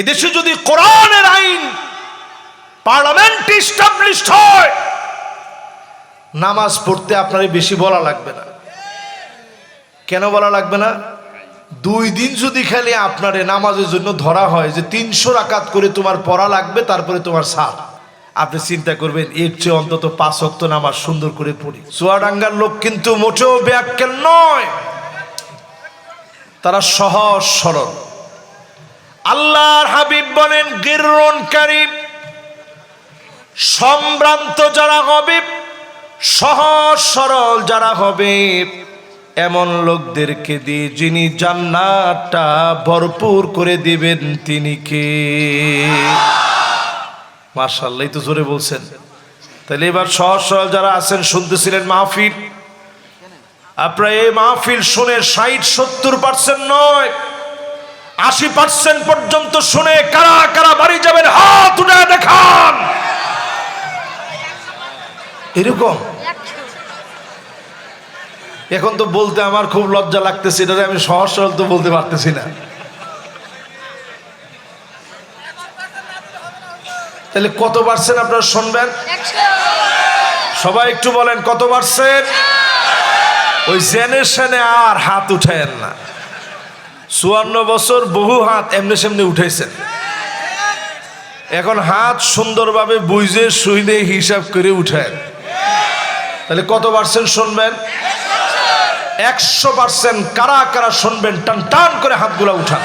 এদেশে যদি কোরআনের আইন পার্লামেন্ট এস্টাবলিশড হয়, নামাজ পড়তে আপনার বেশি বলা লাগবে না। কেন বলা লাগবে না? 2 দিন যদি খালি আপনারে নামাজের জন্য ধরা হয় যে 300 রাকাত করে তোমার পড়া লাগবে, তারপরে তোমার সাথ, আপনি চিন্তা করবেন এর চেয়ে অন্তত 5 ওয়াক্ত নামাজ সুন্দর করে পড়ি। চুয়াডাঙ্গার লোক কিন্তু মোটেও বেয়াক্কেল নয়, তারা সহজ সরল। আল্লাহর হাবিব বলেন, গিররুন কারীম, সম্ভ্রান্ত যারা হবে, সহজ সরল যারা হবে, এমন লোকদেরকে দিয়ে যিনি জান্নাতটা ভরপুর করে দিবেন তিনি কে? মাশাআল্লাহ, তো জোরে বলছেন। তাহলে এবার সহজ সরল যারা আছেন, শুনতেছিলেন মাহফিল, আপনারা এই মাহফিল শুনে 60-70% নয়, 80% পর্যন্ত শুনে কারা কারা বাড়ি যাবেন হাত উঠে দেখান। এরকম এখন তো বলতে আমার খুব লজ্জা লাগতেছে, এটা আমি সহজ সরল তো বলতে পারতেছি না। তাহলে কত পার্সেন্ট আপনারা শুনবেন? সবাই একটু বলেন কত পার্সেন্ট? ওই জেনারেশনে আর হাত উঠায়েন না। 54 বছর বহু হাত এমনি সেমনি উঠেছেন, এখন হাত সুন্দরভাবে বুঝে শুইলে হিসাব করে উঠায়েন। তাহলে কত পার্সেন্ট শুনবেন? 100%। কারা কারা শুনবেন টান টান করে হাতগুলা উঠান।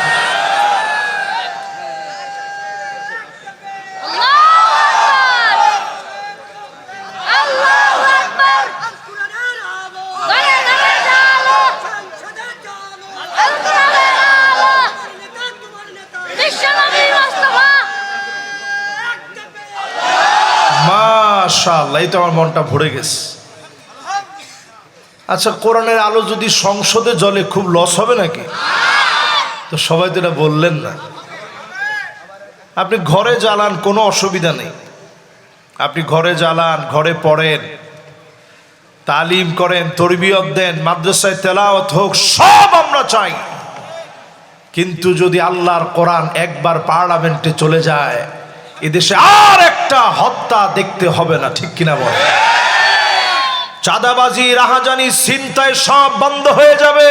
মাশাআল্লাহ, এই তো আমার মনটা ভরে গেছে। আচ্ছা, কোরআনের আলো যদি সংসদে জ্বলে খুব লস হবে নাকি? তো সবাই তো এটা বললেন না। আপনি ঘরে জ্বালান, কোনো অসুবিধা নেই। আপনি ঘরে জ্বালান, ঘরে পড়েন, তালিম করেন, তরবিয়ত দেন, মাদ্রাসায় তেলাওয়াত হোক, সব আমরা চাই। কিন্তু যদি আল্লাহর কোরআন একবার পার্লামেন্টে চলে যায়, এদেশে আর একটা হত্যা দেখতে হবে না, ঠিক কিনা বলেন? চাঁদাবাজি, রাহাজানি, ছিনতাই সব বন্ধ হয়ে যাবে।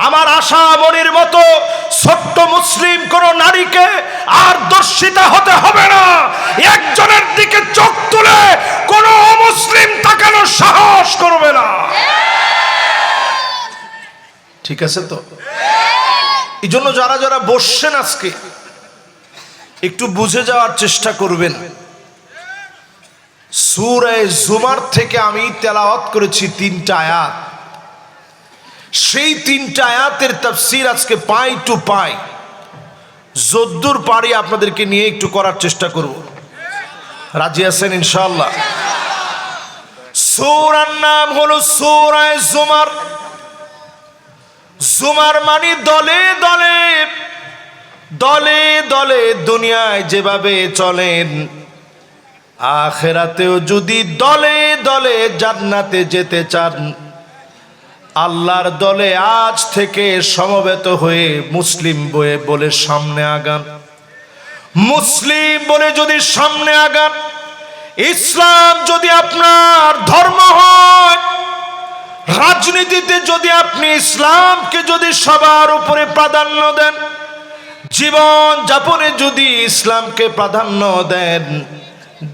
আমার আশা মনির মতো ছোট্ট মুসলিম কোন নারীকে আর দর্শিতা হতে হবে না। একজনের দিকে চোখ তুলে কোন অমুসলিম তাকানোর সাহস করবে না। ঠিক আছে তো? এই জন্য যারা যারা বসছেন আজকে একটু বুঝে যাওয়ার চেষ্টা করবেন। সূরা জুমার থেকে আমি তেলাওয়াত করেছি 3টা আয়াত। সেই 3টা আয়াতের তাফসীর আজকে পাই টু পাই, যদ্দূর পারি আপনাদেরকে নিয়ে একটু করার চেষ্টা করব। রাজি আছেন ইনশাআল্লাহ? সূরার নাম হলো সূরা জুমার। জুমার মানে দলে দলে, দলে দলে দুনিয়ায় যেভাবে চলেন, আখিরাতেও যদি দলে দলে জান্নাতে যেতে চান, আল্লাহর দলে আজ থেকে সমবেত হয়ে মুসলিম বলে সামনে আগান। মুসলিম বলে যদি সামনে আগান, ইসলাম যদি আপনার ধর্ম হয়, রাজনীতিতে যদি আপনি ইসলামকে যদি সবার উপরে প্রাধান্য দেন, জীবন যাপনে যদি ইসলামকে প্রাধান্য দেন,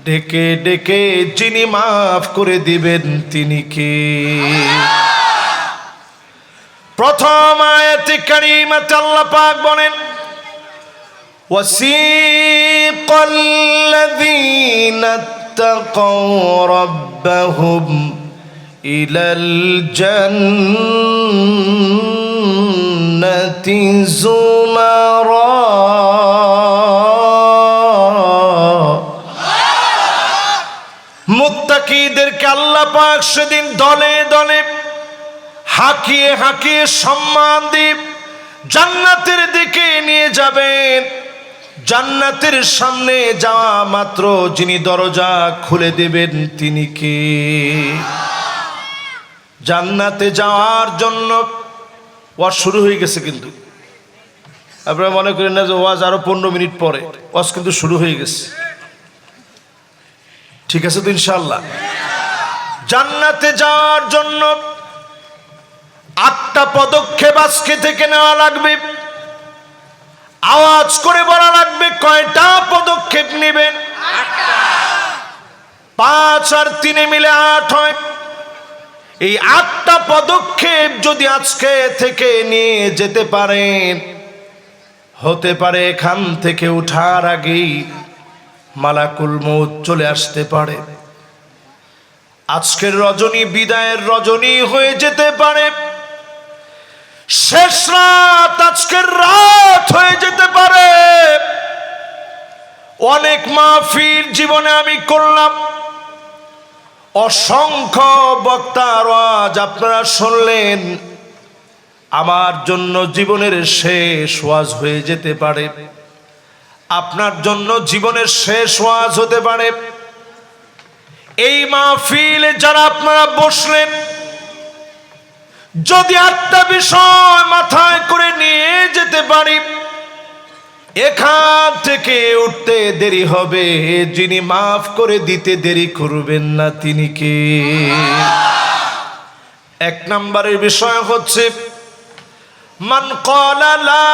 ডেকে ডেকে যিনি মাফ করে দিবেন তিনি কে? প্রথম আয়াতে কারিমাতে আল্লাহ পাক বলেন, ওয়াসিকাল্লাযীনা তাকাউ রাব্বাহুম ইলাল জান্নাতি যুমারা। মুত্তাকীদেরকে আল্লাহ পাক সেদিন দলে দলে হাঁকিয়ে হাঁকিয়ে সম্মান দিয়ে জান্নাতের দিকে নিয়ে যাবেন। জান্নাতের সামনে যাওয়া মাত্র যিনি দরজা খুলে দেবেন তিনি কে? জান্নাতে যাওয়ার জন্য ওয়াজ শুরু হয়ে গেছে, কিন্তু আপনারা মনে করেন না যে ওয়াজ আরো 15 মিনিট পরে, ওয়াজ কিন্তু শুরু হয়ে গেছে। ঠিক আছে তো ইনশাআল্লাহ? জান্নাতে যাওয়ার জন্য 8টা পদক্ষেপ আজকে থেকে নেওয়া লাগবে। আওয়াজ করে বলা লাগবে কয়টা পদক্ষেপ নেবেন? 5 আর 3 মিলে 8 হয়। এই 8টা পদক্ষেপ যদি আজকে থেকে নিয়ে যেতে পারেন, হতে পারে এখান থেকে উঠার আগেই মালাকুল মউত চলে আসতে পারে। আজকের রজনী বিদায়ের রজনী হয়ে যেতে পারে, শেষ রাত আজকের রাত হয়ে যেতে পারে। অনেক মাহফিল জীবনে আমি করলাম, অসংখ্য বক্তার ওয়াজ আপনারা শুনলেন। আমার জন্য জীবনের শেষ ওয়াজ হয়ে যেতে পারে, আপনার জন্য জীবনের শেষ ওয়াজ হতে পারে। এই মাহফিলে যারা আপনারা বসলেন, যদি 8টা বিষয় মাথায় করে নিয়ে যেতে পারি, এখান থেকে উঠতে দেরি হবে, যিনি মাফ করে দিতে দেরি করবেন না তিনি কে? 1 নম্বরের বিষয় হচ্ছে মান ক্বালা লা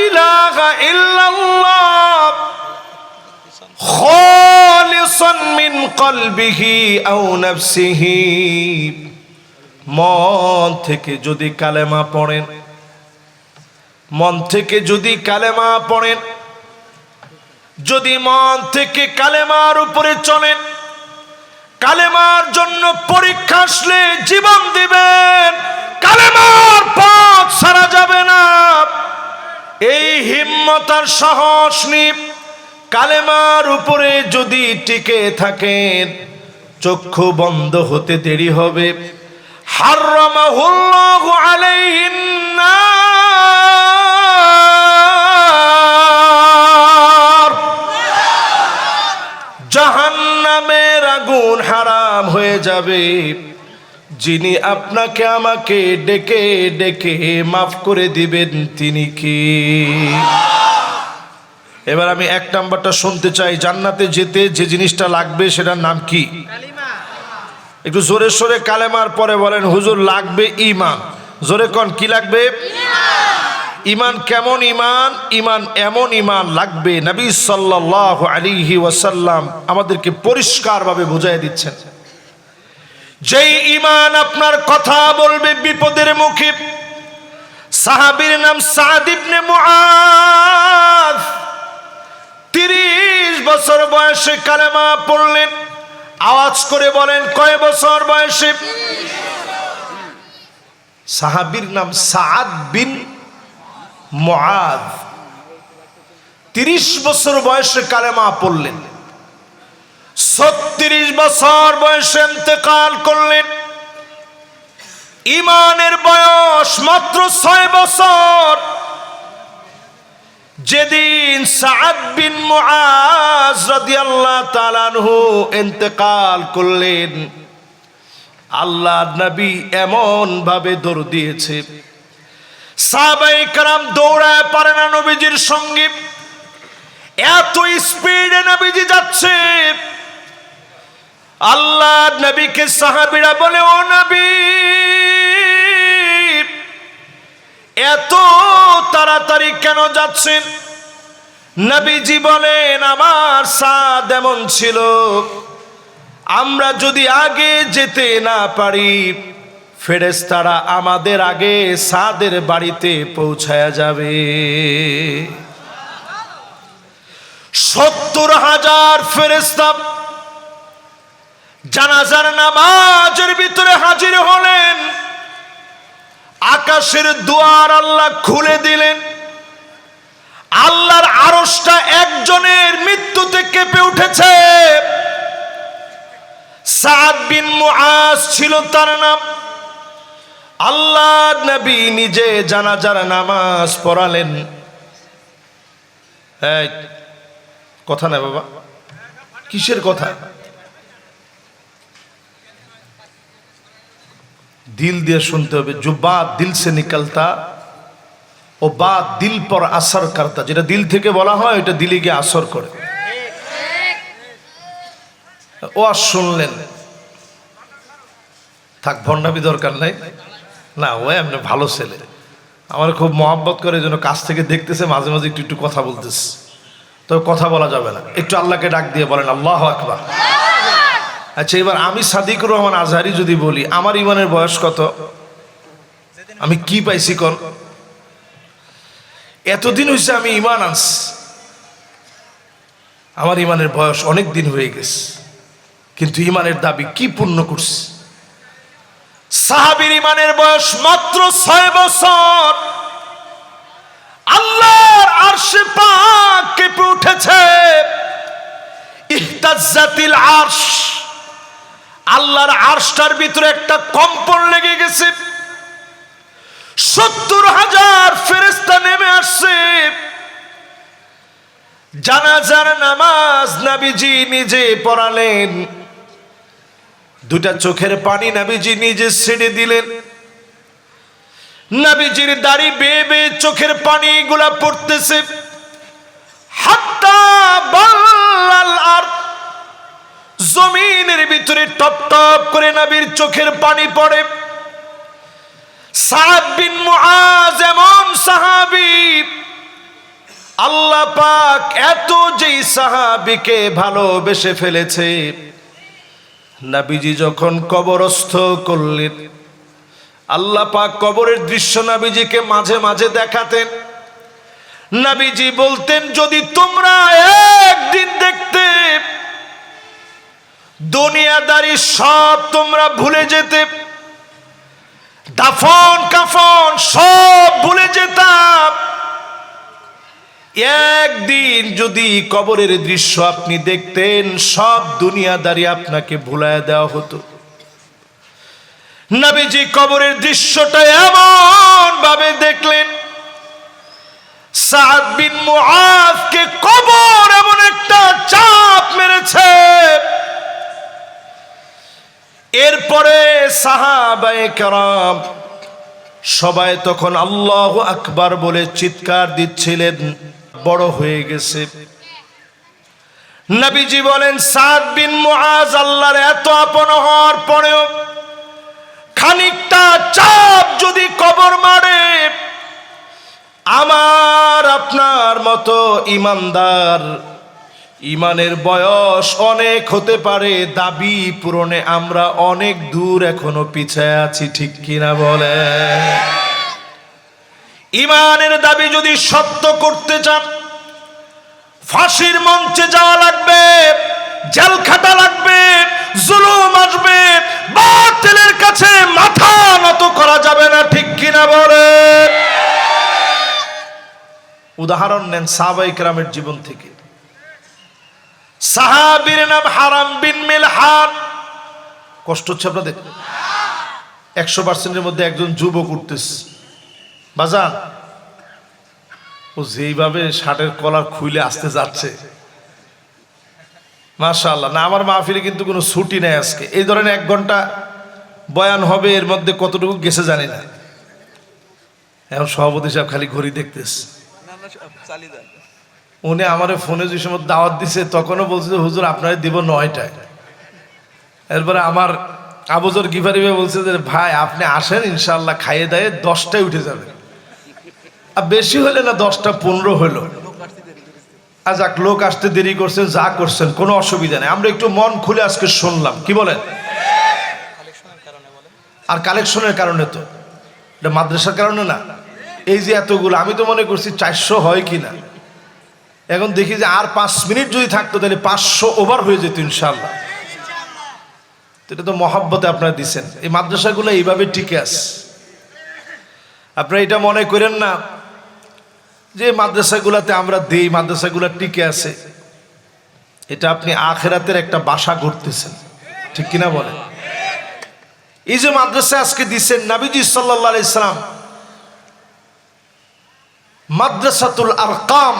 ইলাহা ইল্লাল্লাহ খালিসান মিন কলবিহি আও নাফসিহি। মন থেকে যদি কালেমা পড়েন, মন থেকে যদি কালেমা পড়েন, যদি মন থেকে কালেমার উপরে চলেন, কালেমার জন্য পরীক্ষা আসলে জীবন দিবেন, কালেমার পথ ছাড়া যাবে না। এই হিম্মত আর সাহস নিয়ে কালেমার উপরে যদি টিকে থাকেন, চক্ষু বন্ধ হতে দেরি হবে। হারামাহুল্লাহু আলাইহিন নার, জাহান্নামের আগুন হারাম হয়ে যাবে। যিনি আপনাকে আমাকে ডেকে ডেকে মাফ করে দিবেন তিনি কি? এবার আমি 1 নাম্বারটা শুনতে চাই। জান্নাতে যেতে যে জিনিসটা লাগবে সেটার নাম কি? একটু জোরে সোরে কালেমার পরে বলেন, হুজুর লাগবে ঈমান। জোরে কোন কি লাগবে? ঈমান। কেমন ঈমান? ঈমান এমন ঈমান লাগবে, নবী সাল্লাল্লাহু আলাইহি ওয়াসাল্লাম আমাদেরকে পরিষ্কারভাবে বুঝাই দিচ্ছেন। যেই ঈমান আপনার কথা বলবে বিপদের মুখে। সাহাবীর নাম সাদ ইবনে মুআয, 30 বছর বয়সে কালেমা পড়লেন। আওয়াজ করে বলেন কয় বছর বয়সে? সাহাবীর নাম সাদ বিন মুআয, 30 বছর বয়সে কালেমা পড়লেন। 36 বছর বয়সে ইন্তেকাল করলেন। ঈমানের বয়স মাত্র 6 বছর। যেদিন সাদ বিন মুআয রাদিয়াল্লাহু তাআলা আনহু ইন্তেকাল করলেন, আল্লাহর নবী এমন ভাবে দৌড় দিয়েছে, সাহাবায়ে কেরাম দৌড়ায় পারে না নবীজির সঙ্গে। এত স্পিডে নবীজি যাচ্ছে। আল্লাহর নবীকে সাহাবীরা বলে, ও নবী, এত তাড়াতাড়ি কেন যাচ্ছেন? নবীজি বলেন, আমার সাদ এমন ছিল, আমরা যদি আগে যেতে না পারি, ফেরেশতারা আমাদের আগে সাদের বাড়িতে পৌঁছায়া যাবে। 70,000 ফেরেশতা জানাজার নামাজের ভিতরে হাজির হলেন। আকাশের দুয়ার আল্লাহ খুলে দিলেন। আল্লাহর আরশটা একজনের মৃত্যুতে কেঁপে উঠেছে। সাদ বিন মুআয ছিল তার নাম। আল্লাহর নবী নিজে জানাজার নামাজ পড়ালেন। এই কথা না বাবা, কিসের কথা? दिल दिए सुनते हो, जो बात दिल से निकलता ও বাত দিল পর আসর করতা, যেটা দিল থেকে বলা হয় ওটা দিলে গিয়ে আসর করে। ও আর শুনলেন, থাক ভণ্ডামি দরকার নাই, না ও এমনি ভালো ছেলে, আমার খুব মহব্বত করে, জন্য কাছ থেকে দেখতেছে, মাঝে মাঝে একটু একটু কথা বলতেছে, তো কথা বলা যাবে না, একটু আল্লাহকে ডাক দিয়ে বলেন আল্লাহু আকবার। আচ্ছা, এবার আমি সাদিকুর রহমান আজহারি যদি বলি আমার ইমানের বয়স কত, আমি কি পাইছি কোন, এতদিন হয়েছে আমি ইমান আনছি, আমার ইমানের বয়স অনেক দিন হয়ে গেছে, কিন্তু ইমানের দাবি কি পূর্ণ করছি। সাহাবীর ইমানের বয়স মাত্র 6 বছর, আল্লাহর আরশে পাক কেঁপে উঠেছে, ইহতাজ্জাতিল আরশ, আল্লাহর আরশটার ভিতরে একটা কম্পন লেগে গেছে, 70,000 ফেরেশতা নেমে আসছে। জানাজার নামাজ নবীজি নিজে পড়ালেন, দুটা চোখের পানি নবীজি নিজে ছেড়ে দিলেন, নবীজির দাড়ি বেয়ে বেয়ে চোখের পানি গুলা পড়তেছে, হাত্তা বাল্লাল আরদ, জমিনের ভিতরে টপ টপ করে নবীর চোখের পানি পড়ে। সাদ বিন মুআজ এমন সাহাবী, আল্লাহ পাক এত যেই সাহাবীকে ভালোবেসে ফেলেছে, নবীজি যখন কবরস্থ করলেন, আল্লাহ পাক কবরের দৃশ্য নবীজিকে মাঝে মাঝে দেখাতেন। নবীজি বলতেন, যদি তোমরা একদিন দেখতে, দুনিয়াদারি সব তোমরা ভুলে যেতে, দাফন কাফন সব ভুলে যেতাম, একদিন যদি কবরের দৃশ্য আপনি দেখতেন, সব দুনিয়াদারি আপনাকে ভুলায় দেওয়া হতো। নবীজি কবরের দৃশ্যটা এমন ভাবে দেখলেন, সাদ বিন মুআজকে কবর এমন একটা চাপ মেরেছে। এরপরে সাহাবায়ে কেরাম সবাই তখন আল্লাহু আকবার বলে চিৎকার দিচ্ছিলেন, বড় হয়ে গেছে। নবীজি বলেন, সাদ বিন মুআজ আল্লাহর এত আপন হওয়ার পরেও খানিকটা চাপ যদি কবর মারে, আমার আপনার মতো ইমানদার, ইমানের বয়স অনেক হতে পারে, দাবি পূরণে আমরা অনেক দূর এখনো পিছায় আছি, ঠিক কিনা বলে? ইমানের দাবি যদি সত্য করতে চান, ফাঁসির মঞ্চে যাওয়া লাগবে, জেল খাটা লাগবে, জুলুম আসবে, বাতিলের কাছে মাথা নত করা যাবে না, ঠিক কিনা বলে? উদাহরণ নেন সাহাবায়ে কেরামের জীবন থেকে। সাহাবীর নাম হারাম বিন মিলহান। কষ্ট হচ্ছে আপনাদের? 100%-এর মধ্যে একজন যুবক উঠতেছে, বাজান ও যেইভাবে শার্টের কলার খুলে আসতে যাচ্ছে, মাশাআল্লাহ। না, আমার মাহফিলে কিন্তু কোনো ছুটি নেই আজকে, এই ধরনের 1 ঘন্টা বয়ান হবে, এর মধ্যে কতটুকু গেছে জানি না। এখন সভাপতি সাহেব খালি ঘড়ি দেখতেছে, উনি আমার ফোনে যে সময় দাওয়াত দিছে তখনও বলছে যে হুজুর আপনারা দিব 9টায়। এরপরে আমার আবুজর গিফারি ভাই বলছে যে ভাই আপনি আসেন, ইনশাআল্লাহ খাইয়ে দায়ে 10টায় উঠে যাবেন, আর বেশি হলে না 10টা 15 হলো। আজ এক লোক আসতে দেরি করছেন, যা করছেন কোনো অসুবিধা নেই, আমরা একটু মন খুলে আজকে শুনলাম, কি বলেন? আর কালেকশনের কারণে, তো এটা মাদ্রাসার কারণে না। এই যে এতগুলো, আমি তো মনে করছি 400 হয় কিনা, এখন দেখি যে আর 5 মিনিট যদি থাকতো তাহলে 500 ওভার হয়ে যেত ইনশাআল্লাহ। এটা তো মহাব্বতে আপনারা দিচ্ছেন। এই মাদ্রাসাগুলো এইভাবে টিকে আছে। আপনারা এটা মনে করেন না যে মাদ্রাসাগুলোতে আমরা দেই, মাদ্রাসাগুলো টিকে আছে, এটা আপনি আখিরাতের একটা বাসা করতেছেন, ঠিক কিনা বলেন? এই যে মাদ্রাসা আজকে দিচ্ছেন, নবীজি সাল্লাল্লাহু আলাইহি সাল্লাম মাদ্রাসাতুল আরকাম,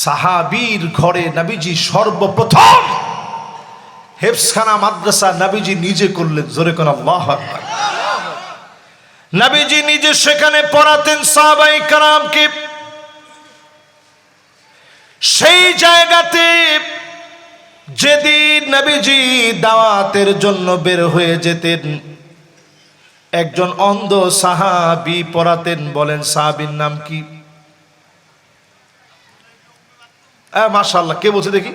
সাহাবীর ঘরে নবীজি সর্বপ্রথম হেফজখানা মাদ্রাসা নবীজি নিজে করলেন। জোরে কোন আল্লাহু আকবার। নবীজি নিজে সেখানে পড়াতেন সাহাবায়ে কেরামকে। সেই জায়গাতে যেদিন নবীজি দাওয়াতের জন্য বের হয়ে যেতেন, একজন অন্ধ সাহাবী পড়াতেন। বলেন সাহাবীর নাম কি? মাশাআল্লাহ, কে বলছে দেখি?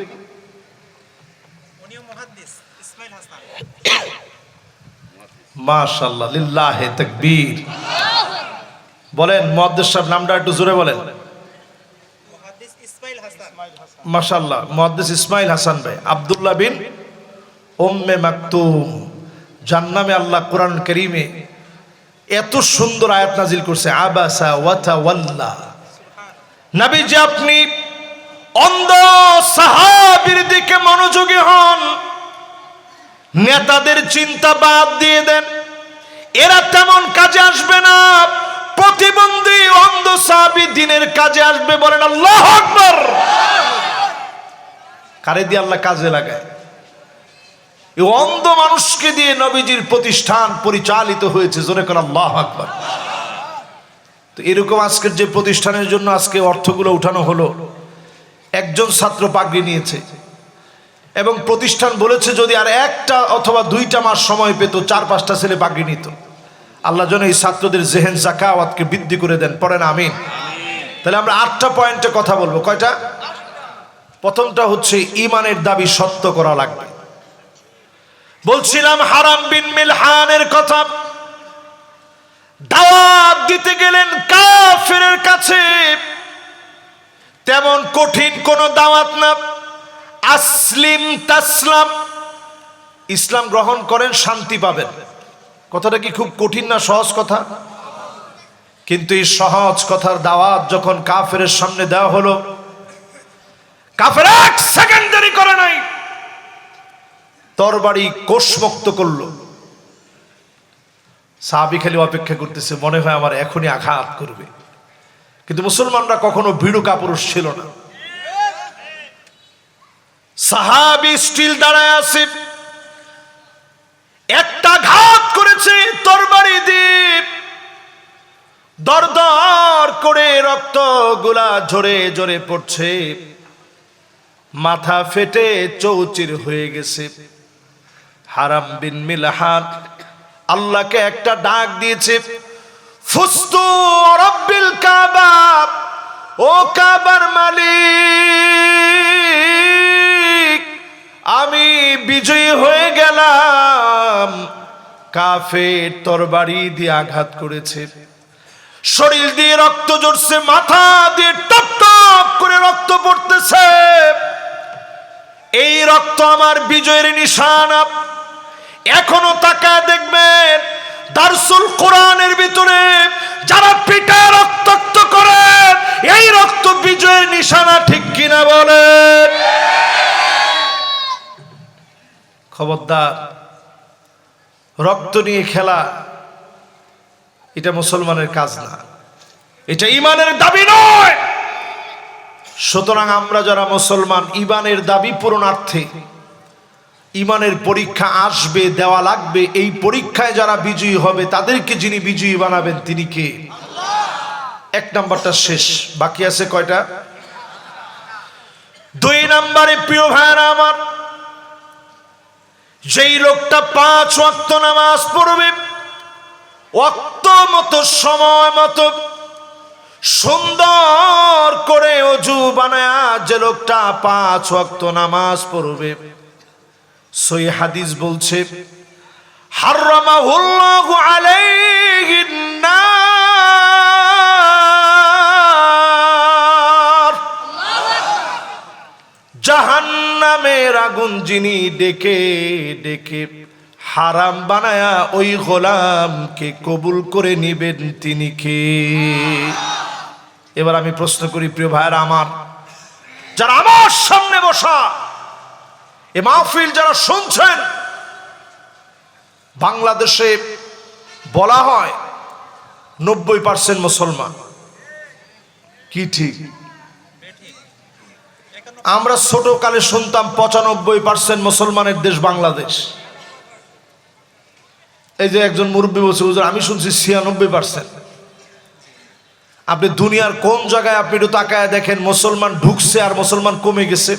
মাশাআল্লাহ, লিল্লাহি তাকবীর। বলেন মুহাদ্দিস সাহেব নামটা একটু জোরে বলেন। মাশাআল্লাহ, মুহাদ্দিস ইসমাইল হাসান ভাই। আব্দুল্লাহ বিন উম্মে মাকতুম। যার নামে আল্লাহ কোরআন কারীমে এত সুন্দর আয়াত নাজিল করছে, আবাসা ওয়া তাওয়াল্লা। নবীজি আপনি অন্ধ সাহাবীর দিকে মনোযোগী হন, নেতাদের চিন্তা বাদ দিয়ে দেন, এরা তেমন কাজে আসবে না। প্রতিবন্ধী অন্ধ সাহাবী দিনের কাজে আসবে। বলেন আল্লাহু আকবার। কারে দিয়ে আল্লাহ কাজে লাগায়? এই অন্ধ মানুষকে দিয়ে নবীজির প্রতিষ্ঠান পরিচালিত হয়েছে। জোরে করে আল্লাহু আকবার। তো এরকম আজকের যে প্রতিষ্ঠানের জন্য আজকে অর্থগুলো উঠানো হলো, একজন ছাত্র পাগড়ি নিয়েছে এবং প্রতিষ্ঠান বলেছে যদি আর একটা অথবা 2টা মাস সময় পেত 4-5টা ছেলে পাগড়ি নিত। আল্লাহ যেন এই ছাত্রদের জেহেন জাকাওয়াতকে বৃদ্ধি করে দেন। পড়েন আমিন। তাহলে আমরা 8টা পয়েন্টে কথা বলবো। কয়টা? প্রথমটা হচ্ছে ঈমানের দাবি সত্য করা লাগবে। বলছিলাম হারাম বিন মিলহানের কথা। দাওয়াত দিতে গেলেন কাফেরের কাছে, তেমন কঠিন কোন দাওয়াত না। আসলিম তাসলাম, ইসলাম গ্রহণ করেন শান্তি পাবেন। কথাটা কি খুব কঠিন না সহজ কথা? কিন্তু এই সহজ কথার দাওয়াত যখন কাফেরের সামনে দেওয়া হলো, কাফের 1 সেকেন্ড দেরি করে নাই, তরবারি কোষমুক্ত করলো। সাহাবী খালি অপেক্ষা করতেছে, মনে হয় আমার এখনই আঘাত করবে। কিন্তু মুসলমানরা কখনো ভীরু কাপুরুষ ছিল না। সাহাবী স্টিল দাঁড়ায় আছে, একটা ঘাত করেছে তরবারি দিয়ে, দরদর করে রক্তগুলা ঝরে ঝরে পড়ছে, মাথা ফেটে চৌচির হয়ে গেছে। হারাম বিন মিলহান আল্লাহকে একটা ডাক দিয়েছে, ফুস্তু রব্বিল কাবা, ও কাবার মালিক আমি বিজয়ী হয়ে গেলাম। কাফের তরবারি দিয়ে আঘাত করেছে, শরীর দিয়ে রক্ত ঝরছে, মাথা দিয়ে টপ টপ করে রক্ত পড়তেছে। এই রক্ত আমার বিজয়ের নিশানা। এখনো তাকায় দেখবেন দারসুল কোরআনের ভিতরে যারা পিঠে রক্তাক্ত করে, এই রক্ত বিজয়ের নিশানা, ঠিক কিনা বলেন? খবরদার, রক্ত নিয়ে খেলা এটা মুসলমানের কাজ না, এটা ঈমানের দাবি নয়। সুতরাং আমরা যারা মুসলমান, ঈমানের দাবি পূরণার্থে ঈমানের পরীক্ষা আসবে, দেওয়া লাগবে। এই পরীক্ষায় যারা বিজয়ী হবে তাদেরকে যিনি বিজয়ী বানাবেন তিনি কে? আল্লাহ। 1 নাম্বারটা শেষ, বাকি আছে কয়টা? 2 নাম্বারে প্রিয় ভাইরা আমার, যেই লোকটা 5 ওয়াক্ত নামাজ পড়বে, ওয়াক্ত মতো সময় মতো সুন্দর করে ওযু বানায়া যে লোকটা 5 ওয়াক্ত নামাজ পড়বে, সহিহ হাদিস বলছে হারামাহুল্লাহু আলাইহিন নার, জাহান্নামের আগুন যিনি ডেকে ডেকে হারাম বানায়া ওই গোলামকে কবুল করে নিবেন তিনি কে? এবার আমি প্রশ্ন করি প্রিয় ভাইরা আমার, যারা আমার সামনে বসা এ মাহফিল যারা শুনছেন, বাংলাদেশে বলা হয় 90% মুসলমান, কি ঠিক? আমরা ছোট কালে শুনতাম 95% মুসলমানের দেশ বাংলাদেশ। এই যে একজন মুরব্বী বলছে, হুজুর আমি শুনছি 96%। আপনি দুনিয়ার কোন জায়গায় আপনি একটু তাকায় দেখেন মুসলমান ঢুকছে আর মুসলমান কমে গেছে?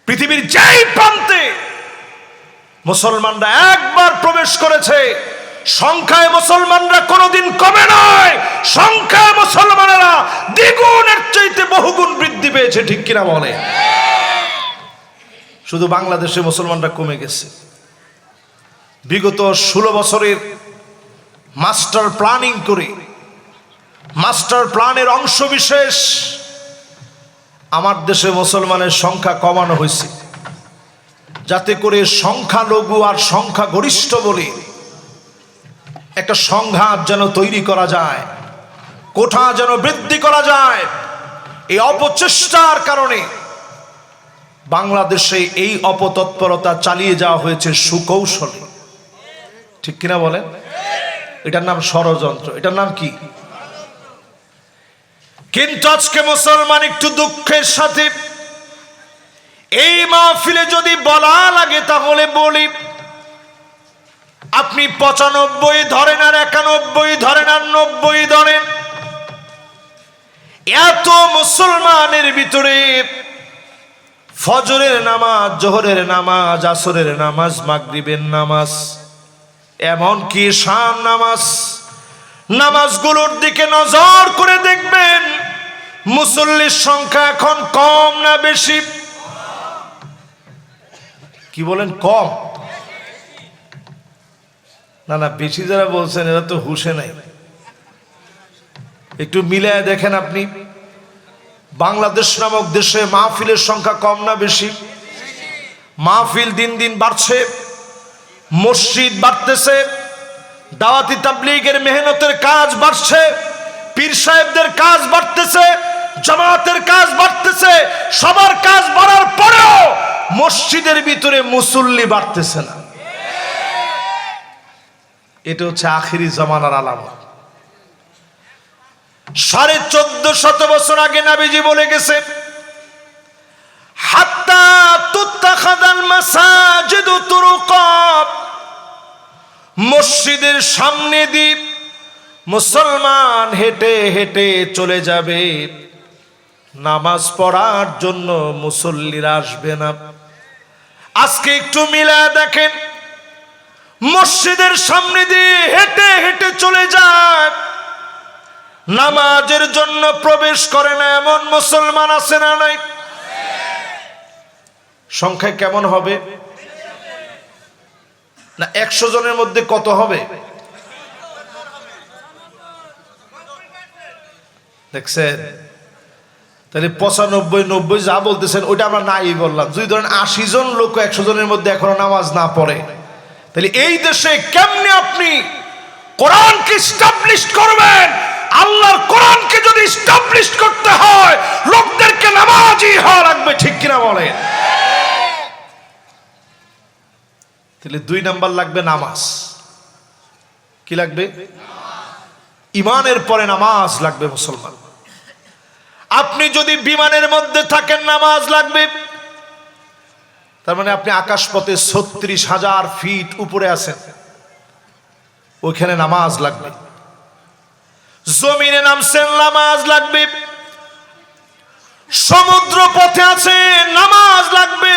পৃথিবীর যেই প্রান্তে মুসলমানরা একবার প্রবেশ করেছে, সংখ্যায় মুসলমানরা কোনোদিন কমে নয়, সংখ্যায় মুসলমানেরা দ্বিগুণের চাইতে বহুগুণ বৃদ্ধি পেয়েছে। ঠিক কিনা বলে? শুধু বাংলাদেশে মুসলমানরা কমে গেছে। বিগত 16 বছরের মাস্টার প্ল্যানিং করে, মাস্টার প্ল্যানের অংশ বিশেষ আমার দেশে মুসলমানের সংখ্যা কমানো হয়েছে, যাতে করে সংখ্যালঘু আর সংখ্যাগরিষ্ঠ বলে একটা সংঘাত যেন তৈরি করা যায়, কোঠা যেন বৃদ্ধি করা যায়। এই অপচেষ্টার কারণে বাংলাদেশে এই অপতৎপরতা চালিয়ে যাওয়া হয়েছে সুকৌশলে। ঠিক কিনা বলেন? এটার নাম ষড়যন্ত্র, এটার নাম কি? কিন্তু আজকে মুসলমান একটু দুঃখের সাথে এই মাহফিলে যদি বলা লাগে তাহলে বলি, আপনি 95 ধরেন আর 91 ধরেন আর 90 ধরেন, এত মুসলমানের ভিতরে ফজরের নামাজ, জোহরের নামাজ, আসরের নামাজ, মাগরিবের নামাজ, এমন কি শাম নামাজ, নামাজগুলোর দিকে নজর করে দেখবেন মুসল্লির সংখ্যা এখন কম না বেশি? কি বলেন? কম না? না, বেশি যারা বলছেন এরা তো হুঁশে নাই। একটু মিলায় দেখেন আপনি, বাংলাদেশ নামক দেশে মাহফিলের সংখ্যা কম না বেশি? মাহফিল দিন দিন বাড়ছে, মসজিদ বাড়তেছে, দাওয়াতি তাবলীগের মেহনতের কাজ বাড়ছে, পীর সাহেবদের কাজ বাড়তেছে, জামাতের কাজ বাড়তেছে। সবার কাজ বাড়ার পরেও মসজিদের ভিতরে মুসল্লি বাড়তেছে না। এটা হচ্ছে আখিরি জামানার আলামত। 1450 বছর আগে নবীজি বলে গেছে, হাত্তা তুত্তাখাযাল মাসাজিদু তুরুকা, মসজিদের সামনে দিয়ে মুসলমান হেঁটে হেঁটে চলে যাবে, নামাজ পড়ার জন্য মুসল্লিরা আসবে না। আজকে একটু মিলায় দেখেন, মসজিদের সামনে দিয়ে হেঁটে হেঁটে চলে যায়, নামাজের জন্য প্রবেশ করে না এমন মুসলমান আছে না নাই? সংখ্যা কেমন হবে? না 100 জনের মধ্যে কত হবে? দেখছেন? তাহলে 95, 90 যা বলতেছেন ওইটা আমরা নাই বললাম। যদি ধরেন 80 জন লোক 100 জনের মধ্যে এখনো নামাজ না পড়ে, তাহলে এই দেশে কেমনে আপনি কোরআনকে এস্টাবলিশ করবেন? আল্লাহর কোরআনকে যদি এস্টাবলিশ করতে হয়, লোকদেরকে নামাজি হওয়া লাগবে। ঠিক কিনা বলেন? তাহলে 2 নাম্বার লাগবে নামাজ। কি লাগবে? ইমানের পরে নামাজ লাগবে মুসলমান। আপনি যদি বিমানের মধ্যে থাকেন নামাজ লাগবে, তার মানে আপনি আকাশপথে 36,000 ফিট উপরে আছেন, ওইখানে নামাজ লাগবে। জমিনে নামছেন, নামাজ লাগবে। সমুদ্র পথে আছে, নামাজ লাগবে।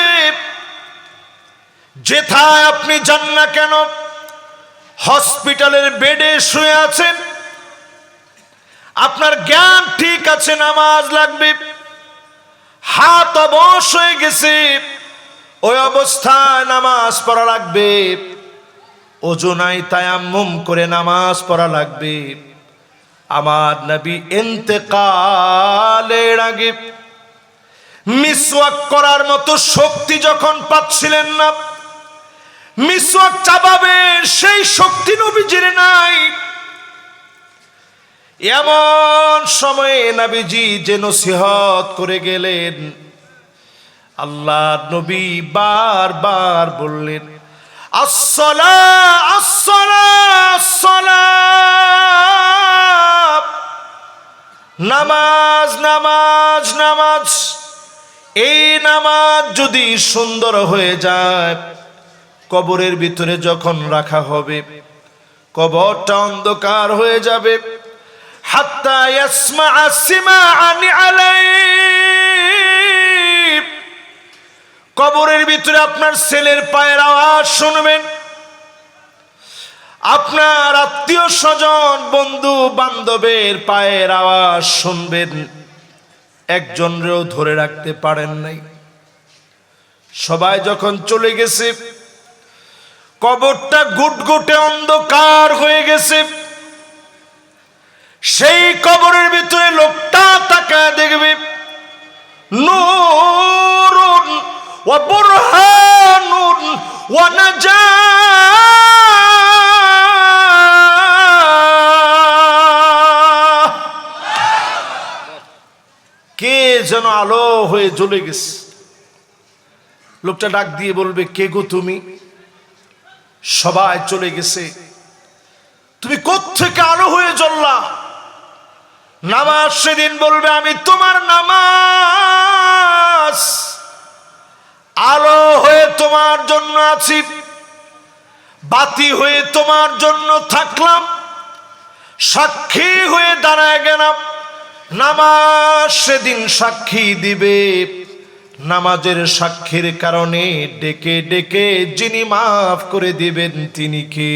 যেথায় আপনি যান না কেন, হসপিটালের বেডে শুয়ে আছেন, আপনার জ্ঞান ঠিক আছে, নামাজ লাগবে। হাত অবশ হয়ে গেছে, ওই অবস্থায় নামাজ পড়া লাগবে। ওযু নাই, তায়াম্মুম করে নামাজ পড়া লাগবে। আমার নবী ইন্তেকালের আগে মিসওয়াক করার মতো শক্তি যখন পাচ্ছিলেন না, মিসওয়াক চাবাবে সেই শক্তি নবীজির নাই, এমন সময়ে নবীজি যে নসিহত করে গেলেন, আল্লাহর নবী বারবার বললেন, আসসালাহ আসসালাহ আসসালাহ, নামাজ নামাজ নামাজ। এই নামাজ যদি সুন্দর হয়ে যায়, কবরের ভিতরে যখন রাখা হবে, কবরটা অন্ধকার হয়ে যাবে। হাত্তা ইয়াসমা'a সিমাআন আলাইহি, কবরের ভিতরে আপনার ছেলের পায়ের আওয়াজ শুনবেন, আপনার আত্মীয় স্বজন বন্ধু বান্ধবের পায়ের আওয়াজ শুনবেন। একজনরেও ধরে রাখতে পারেন নাই। সবাই যখন চলে গেছে, কবরটা গুটগুটে অন্ধকার হয়ে গেছে। সেই কবরের ভিতরে লোকটা তাকায় দেখবে, নূরুন ওয়া বুরহানুন ওয়া নাজাহ, কে যেন আলো হয়ে জ্বলে গেছে। লোকটা ডাক দিয়ে বলবে, কে গো তুমি? সবাই চলে গেছে, তুমি কোত্থেকে আলো হয়ে জ্বললা? নামাজ সেদিন বলবে, আমি তোমার নামাজ, আলো হয়ে তোমার জন্য আছি, বাতি হয়ে তোমার জন্য থাকলাম, সাক্ষী হয়ে দাঁড়ায় গেলাম। নামাজ সেদিন সাক্ষী দিবে। নামাজের সাক্ষীর কারণে ডেকে ডেকে যিনি মাফ করে দিবেন তিনি কে?